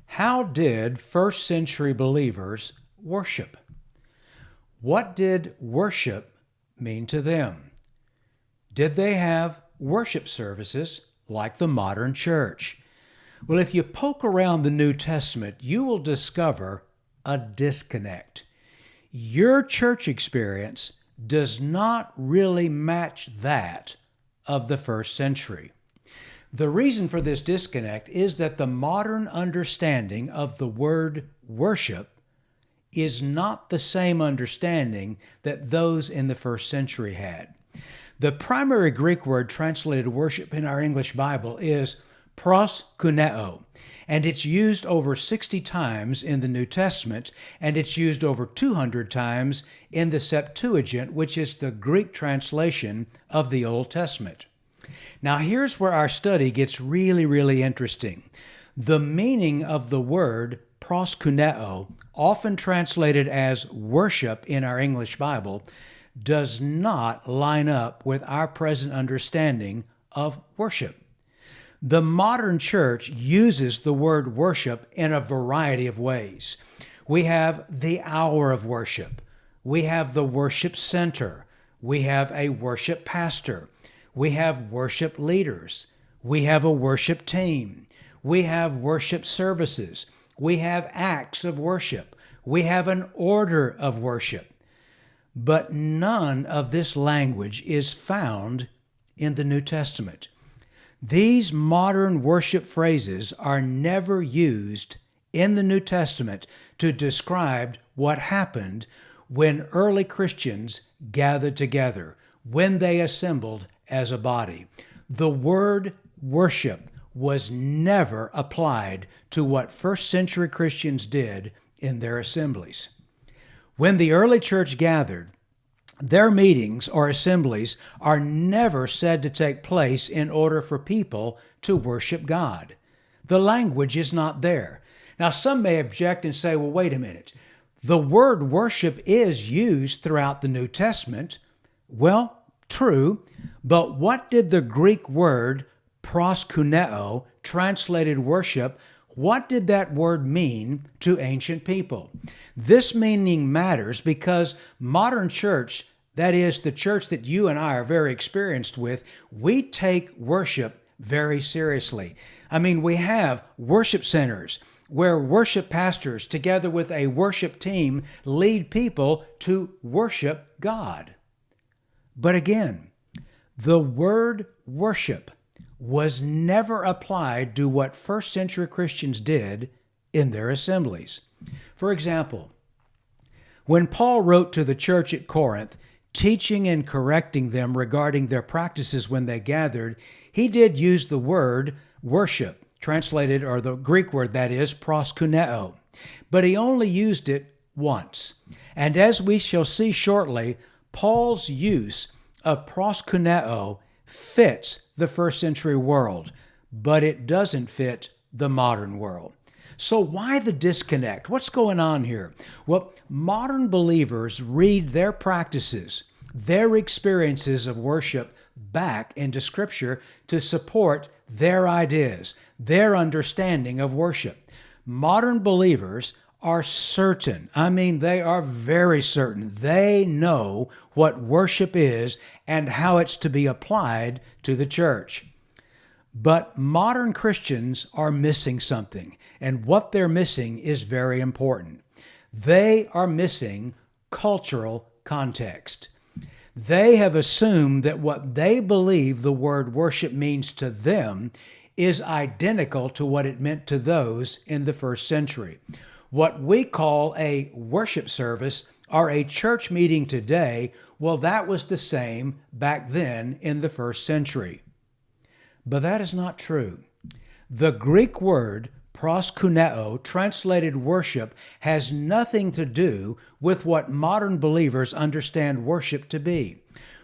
How did first century believers worship? What did worship mean to them? Did they have worship services like the modern church? Well, if you poke around the New Testament, you will discover a disconnect. Your church experience does not really match that of the first century. The reason for this disconnect is that the modern understanding of the word worship is not the same understanding that those in the first century had. The primary Greek word translated worship in our English Bible is proskuneo, and it's used over 60 times in the New Testament, and it's used over 200 times in the Septuagint, which is the Greek translation of the Old Testament. Now, here's where our study gets really interesting. The meaning of the word proskuneo, often translated as worship in our English Bible, does not line up with our present understanding of worship. The modern church uses the word worship in a variety of ways. We have the hour of worship. We have the worship center. We have a worship pastor. We have worship leaders. We have a worship team. We have worship services. We have acts of worship. We have an order of worship. But none of this language is found in the New Testament. These modern worship phrases are never used in the New Testament to describe what happened when early Christians gathered together, when they assembled as a body. The word worship was never applied to what first century Christians did in their assemblies. When the early church gathered, their meetings or assemblies are never said to take place in order for people to worship God. The language is not there. Now, some may object and say, well, wait a minute. The word worship is used throughout the New Testament. Well, true, but what did the Greek word proskuneo, translated worship, what did that word mean to ancient people? This meaning matters because modern church, that is the church that you and I are very experienced with, we take worship very seriously. I mean, we have worship centers where worship pastors, together with a worship team, lead people to worship God. But again, the word worship was never applied to what first century Christians did in their assemblies. For example, when Paul wrote to the church at Corinth, teaching and correcting them regarding their practices when they gathered, he did use the word worship, translated, or the Greek word that is, proskuneo, but he only used it once. And as we shall see shortly, Paul's use of proskuneo fits the first century world, but it doesn't fit the modern world. So why the disconnect? What's going on here? Well, modern believers read their practices, their experiences of worship back into Scripture to support their ideas, their understanding of worship. Modern believers are certain. I mean, they are very certain. They know what worship is and how it's to be applied to the church. But modern Christians are missing something, and what they're missing is very important. They are missing cultural context. They have assumed that what they believe the word worship means to them is identical to what it meant to those in the first century. What we call a worship service or a church meeting today, well, that was the same back then in the first century. But that is not true. The Greek word proskuneo, translated worship, has nothing to do with what modern believers understand worship to be.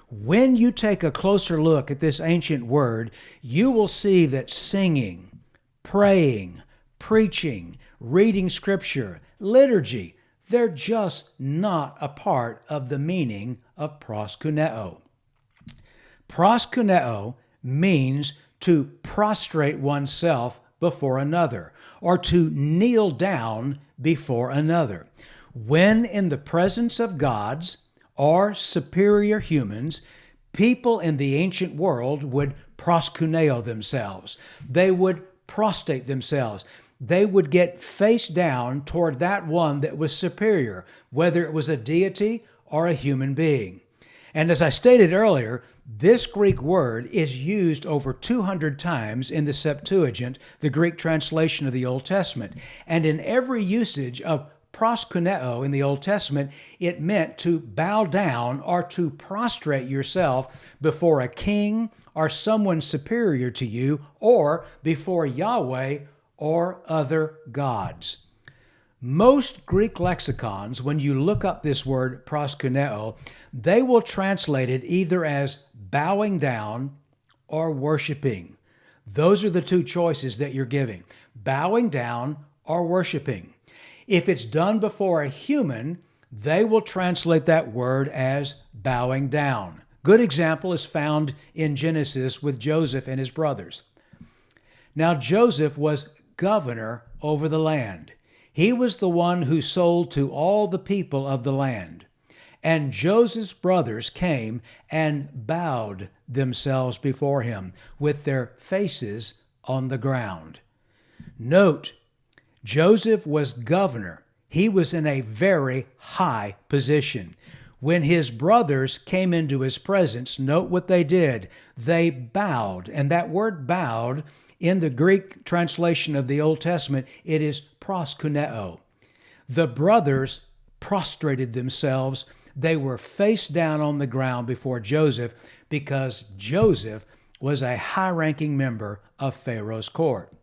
When you take a closer look at this ancient word, you will see that singing, praying, preaching, reading Scripture, liturgy, they're just not a part of the meaning of proskuneo. Proskuneo means to prostrate oneself before another, or to kneel down before another. When in the presence of gods or superior humans, people in the ancient world would proskuneo themselves. They would prostrate themselves. They would get face down toward that one that was superior, whether it was a deity or a human being. And as I stated earlier, this Greek word is used over 200 times in the Septuagint, the Greek translation of the Old Testament. And in every usage of proskuneo in the Old Testament, it meant to bow down or to prostrate yourself before a king or someone superior to you, or before Yahweh or other gods. Most Greek lexicons, when you look up this word proskuneo, they will translate it either as bowing down or worshiping. Those are the two choices that you're giving, bowing down or worshiping. If it's done before a human, they will translate that word as bowing down. Good example is found in Genesis with Joseph and his brothers. Now, Joseph was governor over the land. He was the one who sold to all the people of the land. And Joseph's brothers came and bowed themselves before him with their faces on the ground. Note, Joseph was governor. He was in a very high position. When his brothers came into his presence, note what they did. They bowed. And that word bowed, in the Greek translation of the Old Testament, it is proskuneo. The brothers prostrated themselves. They were face down on the ground before Joseph because Joseph was a high-ranking member of Pharaoh's court.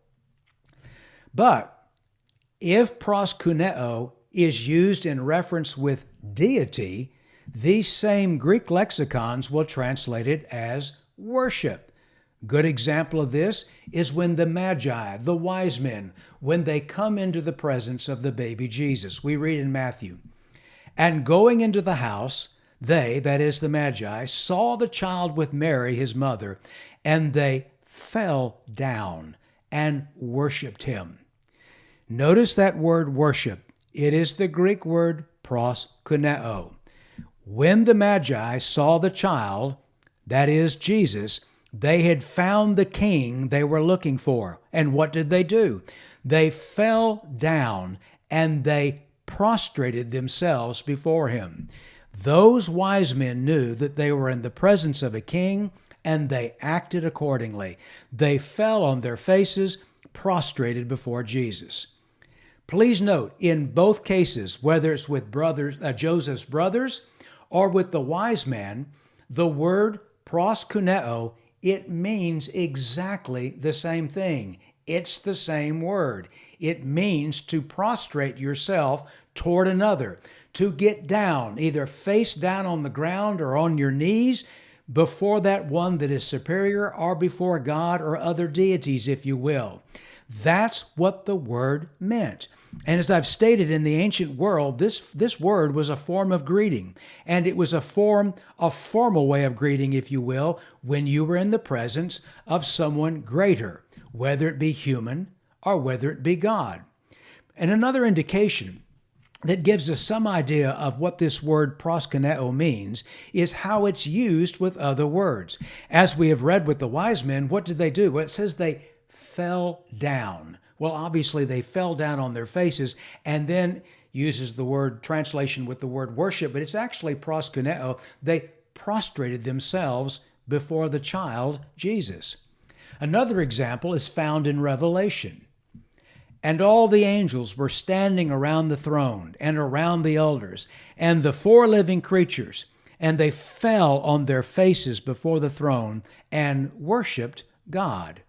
But if proskuneo is used in reference with deity, these same Greek lexicons will translate it as worship. Good example of this is when the Magi, the wise men, when they come into the presence of the baby Jesus. We read in Matthew, "And going into the house, they," that is the Magi, "saw the child with Mary, his mother, and they fell down and worshiped him." Notice that word worship. It is the Greek word proskuneo. When the Magi saw the child, that is Jesus, they had found the king they were looking for. And what did they do? They fell down and they prostrated themselves before him. Those wise men knew that they were in the presence of a king, and they acted accordingly. They fell on their faces, prostrated before Jesus. Please note, in both cases, whether it's with Joseph's brothers or with the wise man, the word proskuneo, it means exactly the same thing. It's the same word. It means to prostrate yourself toward another, to get down, either face down on the ground or on your knees before that one that is superior, or before God or other deities, if you will. That's what the word meant. And as I've stated, in the ancient world, this word was a form of greeting, and it was a formal way of greeting, if you will, when you were in the presence of someone greater, whether it be human or whether it be God. And another indication that gives us some idea of what this word proskuneo means is how it's used with other words. As we have read with the wise men, what did they do? Well, it says they fell down. Well, obviously they fell down on their faces, and then uses the word translation with the word worship, but it's actually proskuneo. They prostrated themselves before the child Jesus. Another example is found in Revelation. "And all the angels were standing around the throne and around the elders and the four living creatures, and they fell on their faces before the throne and worshiped God."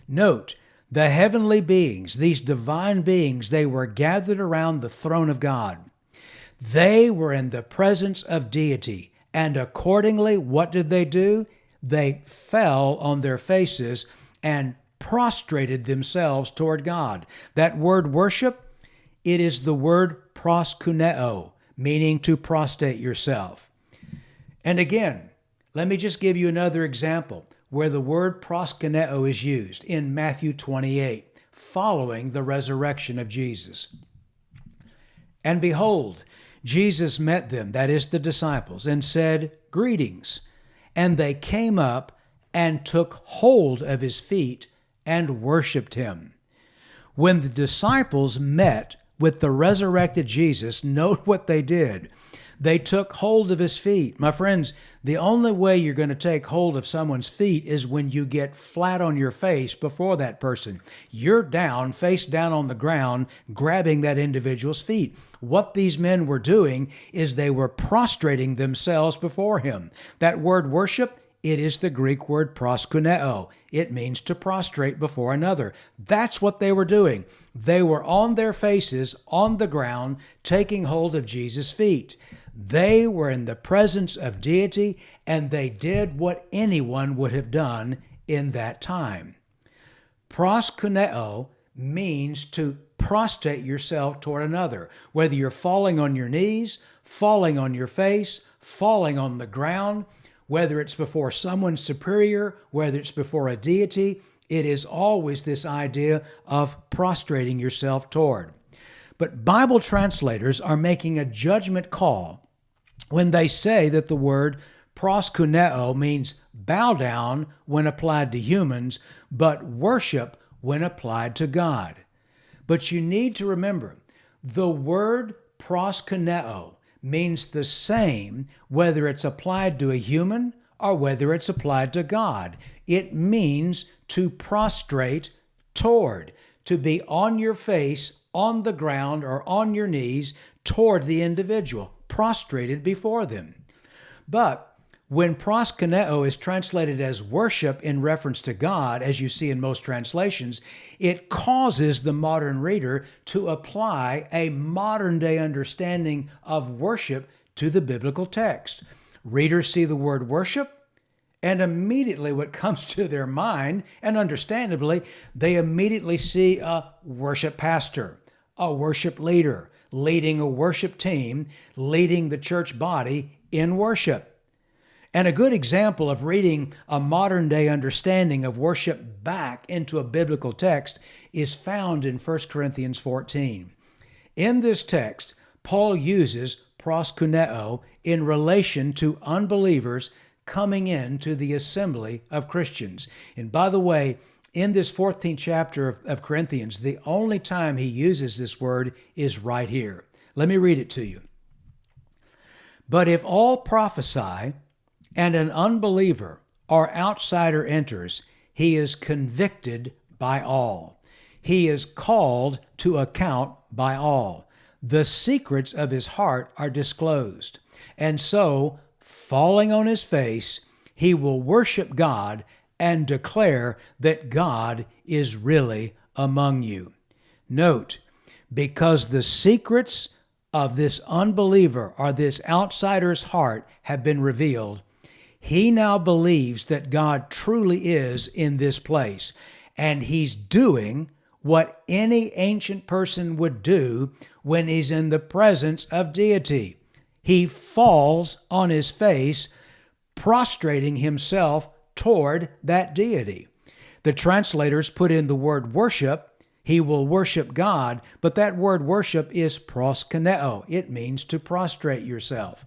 Note, the heavenly beings, these divine beings, they were gathered around the throne of God. They were in the presence of deity, and accordingly, what did they do? They fell on their faces and prostrated themselves toward God. That word worship, it is the word proskuneo, meaning to prostrate yourself. And again, Let me just give you another example where the word proskuneo is used in Matthew 28, following the resurrection of Jesus. And behold, Jesus met them, that is the disciples, and said, Greetings. And they came up and took hold of his feet and worshiped him. When the disciples met with the resurrected Jesus, note what they did. They took hold of his feet. My friends, the only way you're going to take hold of someone's feet is when you get flat on your face before that person. You're down, face down on the ground, grabbing that individual's feet. What these men were doing is they were prostrating themselves before him. That word worship, it is the Greek word proskuneo. It means to prostrate before another. That's what they were doing. They were on their faces on the ground, taking hold of Jesus' feet. They were in the presence of deity, and they did what anyone would have done in that time. Proskuneo means to prostrate yourself toward another, whether you're falling on your knees, falling on your face, falling on the ground, whether it's before someone superior, whether it's before a deity. It is always this idea of prostrating yourself toward. But Bible translators are making a judgment call when they say that the word proskuneo means bow down when applied to humans, but worship when applied to God. But you need to remember, the word proskuneo means the same whether it's applied to a human or whether it's applied to God. It means to prostrate toward, to be on your face, on the ground, or on your knees toward the individual, prostrated before them. But when proskuneo is translated as worship in reference to God, as you see in most translations, it causes the modern reader to apply a modern-day understanding of worship to the biblical text. Readers see the word worship, and immediately what comes to their mind, and understandably, they immediately see a worship pastor, a worship leader, leading a worship team, leading the church body in worship. And a good example of reading a modern-day understanding of worship back into a biblical text is found in 1 Corinthians 14. In this text, Paul uses proskuneo in relation to unbelievers coming into the assembly of Christians. And by the way, in this 14th chapter of Corinthians, the only time he uses this word is right here. Let me read it to you. But if all prophesy and an unbeliever or outsider enters, he is convicted by all. He is called to account by all. The secrets of his heart are disclosed. And so, falling on his face, he will worship God and declare that God is really among you. Note, because the secrets of this unbeliever or this outsider's heart have been revealed, he now believes that God truly is in this place, and he's doing what any ancient person would do when he's in the presence of deity. He falls on his face, prostrating himself toward that deity. The translators put in the word worship. He will worship God, but that word worship is proskuneo. It means to prostrate yourself.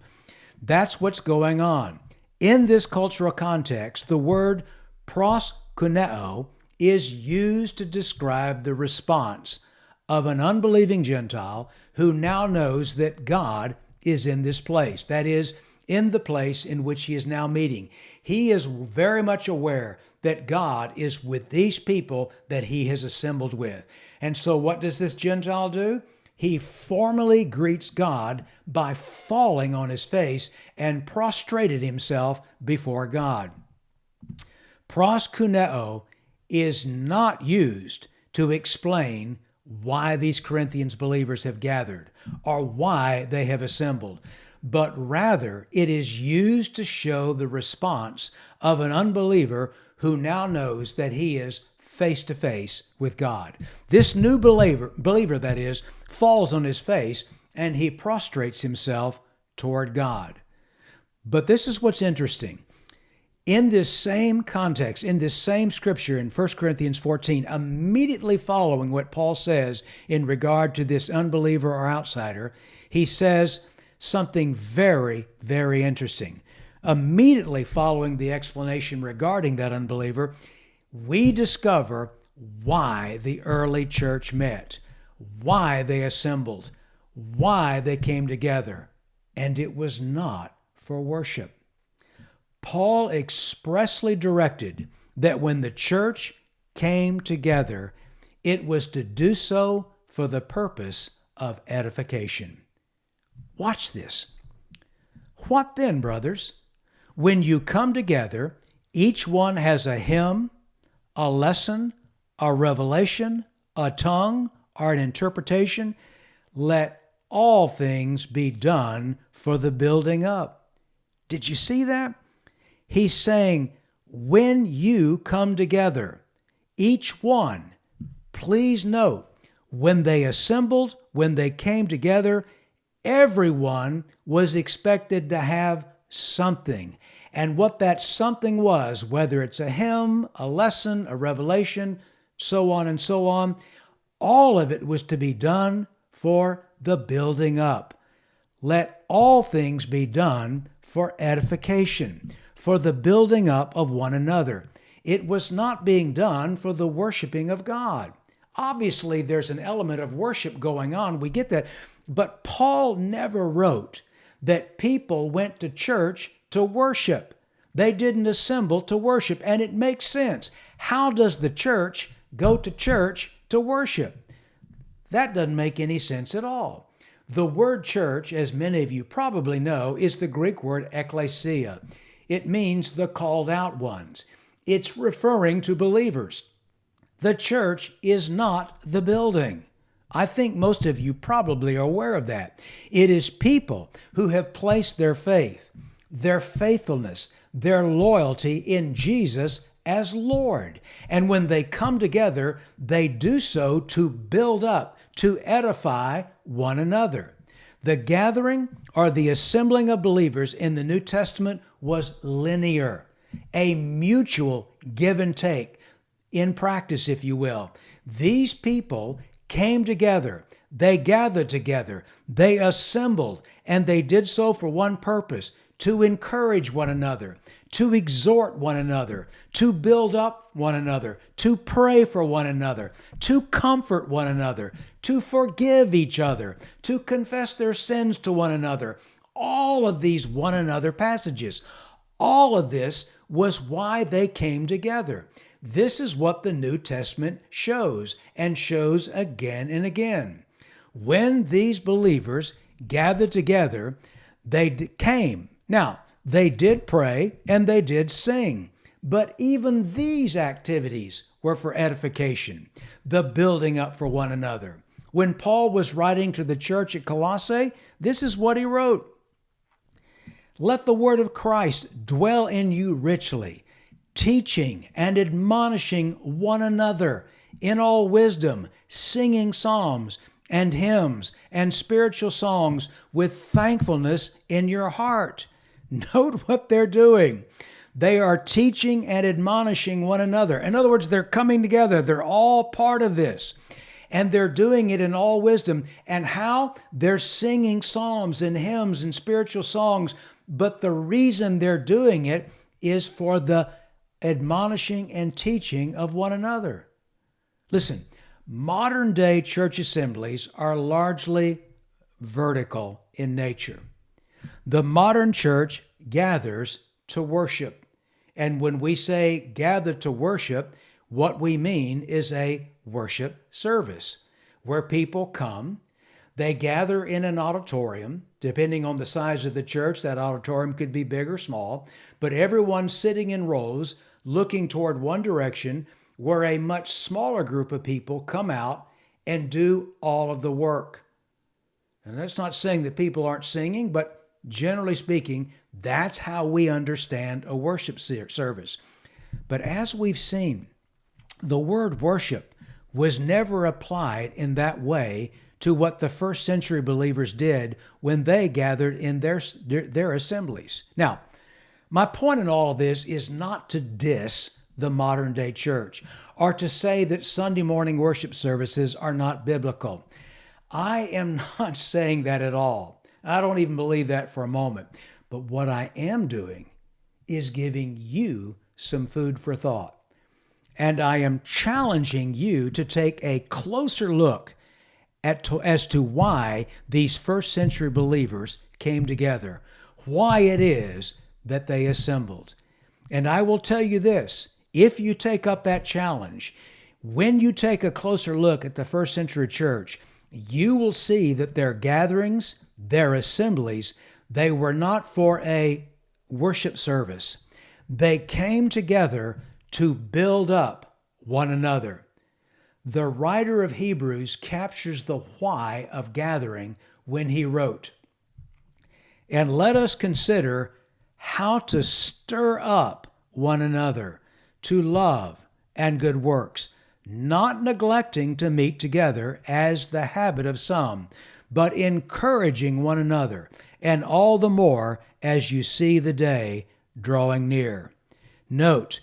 That's what's going on. In this cultural context, the word proskuneo is used to describe the response of an unbelieving Gentile who now knows that God is in this place. That is, in the place in which he is now meeting. He is very much aware that God is with these people that he has assembled with. And so what does this Gentile do? He formally greets God by falling on his face and prostrated himself before God. Proskuneo is not used to explain why these Corinthians believers have gathered or why they have assembled, but rather it is used to show the response of an unbeliever who now knows that he is face to face with God. This new believer that is, falls on his face and he prostrates himself toward God. But this is what's interesting. In this same context, in this same scripture in 1 Corinthians 14, immediately following what Paul says in regard to this unbeliever or outsider, he says something very, very interesting. Immediately following the explanation regarding that unbeliever, we discover why the early church met, why they assembled, why they came together, and it was not for worship. Paul expressly directed that when the church came together, it was to do so for the purpose of edification. Watch this. What then, brothers? When you come together, each one has a hymn, a lesson, a revelation, a tongue, or an interpretation. Let all things be done for the building up. Did you see that? He's saying, when you come together, each one, please note, when they assembled, when they came together, everyone was expected to have something. And what that something was, whether it's a hymn, a lesson, a revelation, so on, all of it was to be done for the building up. Let all things be done for edification, for the building up of one another. It was not being done for the worshiping of God. Obviously, there's an element of worship going on. We get that. But Paul never wrote that people went to church to worship. They didn't assemble to worship. And it makes sense. How does the church go to church to worship? That doesn't make any sense at all. The word church, as many of you probably know, is the Greek word ekklesia. It means the called out ones. It's referring to believers. The church is not the building. I think most of you probably are aware of that. It is people who have placed their faith, their faithfulness, their loyalty in Jesus as Lord. And when they come together, they do so to build up, to edify one another. The gathering or the assembling of believers in the New Testament was linear, a mutual give and take in practice, if you will. These people came together, they gathered together, they assembled, and they did so for one purpose: to encourage one another, to exhort one another, to build up one another, to pray for one another, to comfort one another, to forgive each other, to confess their sins to one another. All of these one another passages, all of this was why they came together. This is what the New Testament shows, and shows again and again. When these believers gathered together, they came. Now, they did pray and they did sing, but even these activities were for edification, the building up for one another. When Paul was writing to the church at Colossae, this is what he wrote: "Let the word of Christ dwell in you richly, teaching and admonishing one another in all wisdom, singing psalms and hymns and spiritual songs with thankfulness in your heart." Note what they're doing. They are teaching and admonishing one another. In other words, they're coming together. They're all part of this. And they're doing it in all wisdom. And how? They're singing psalms and hymns and spiritual songs. But the reason they're doing it is for the admonishing and teaching of one another. Listen, modern day church assemblies are largely vertical in nature. The modern church gathers to worship. And when we say gather to worship, what we mean is a worship service where people come, they gather in an auditorium. Depending on the size of the church, that auditorium could be big or small, but everyone's sitting in rows looking toward one direction, where a much smaller group of people come out and do all of the work. And that's not saying that people aren't singing, but generally speaking, that's how we understand a worship service. But as we've seen, the word worship was never applied in that way to what the first century believers did when they gathered in their assemblies. Now, My point in all of this is not to diss the modern day church or to say that Sunday morning worship services are not biblical. I am not saying that at all. I don't even believe that for a moment. But what I am doing is giving you some food for thought. And I am challenging you to take a closer look as to why these first century believers came together, why it is that they assembled. And I will tell you this, if you take up that challenge, when you take a closer look at the first century church, you will see that their gatherings, their assemblies, they were not for a worship service. They came together to build up one another. The writer of Hebrews captures the why of gathering when he wrote, "And let us consider how to stir up one another to love and good works, not neglecting to meet together as the habit of some, but encouraging one another, and all the more as you see the day drawing near." Note,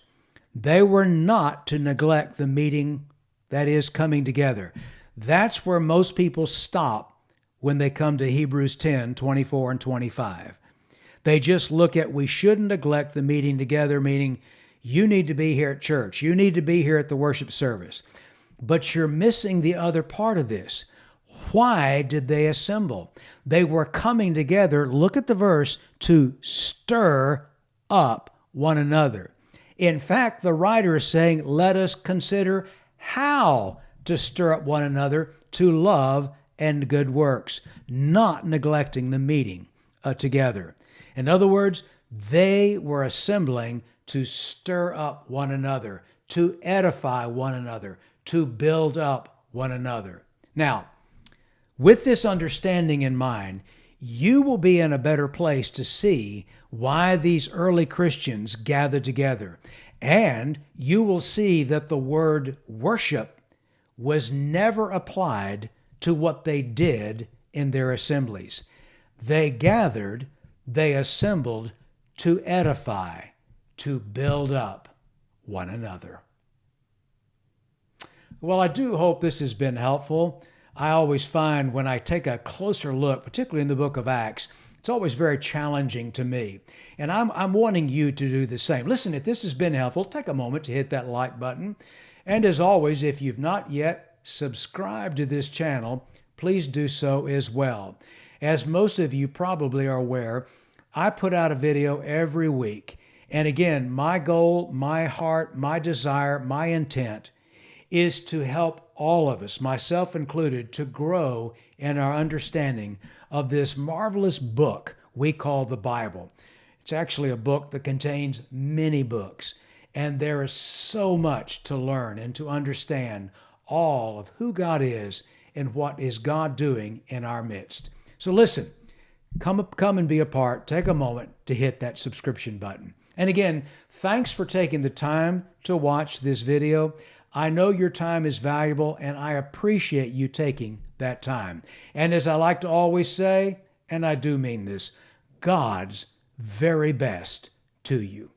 they were not to neglect the meeting, that is, coming together. That's where most people stop when they come to Hebrews 10, 24 and 25. They just look at, we shouldn't neglect the meeting together, meaning you need to be here at church. You need to be here at the worship service. But you're missing the other part of this. Why did they assemble? They were coming together, look at the verse, to stir up one another. In fact, the writer is saying, let us consider how to stir up one another to love and good works, not neglecting the meeting together. In other words, they were assembling to stir up one another, to edify one another, to build up one another. Now, with this understanding in mind, you will be in a better place to see why these early Christians gathered together. And you will see that the word worship was never applied to what they did in their assemblies. They gathered, they assembled to edify, to build up one another. Well, I do hope this has been helpful. I always find when I take a closer look, particularly in the book of Acts, it's always very challenging to me. And I'm wanting you to do the same. Listen, if this has been helpful, take a moment to hit that like button. And as always, if you've not yet subscribed to this channel, please do so as well. As most of you probably are aware, I put out a video every week. And again, my goal, my heart, my desire, my intent is to help all of us, myself included, to grow in our understanding of this marvelous book we call the Bible. It's actually a book that contains many books, and there is so much to learn and to understand all of who God is and what is God doing in our midst. So listen, come and be a part. Take a moment to hit that subscription button. And again, thanks for taking the time to watch this video. I know your time is valuable, and I appreciate you taking that time. And as I like to always say, and I do mean this, God's very best to you.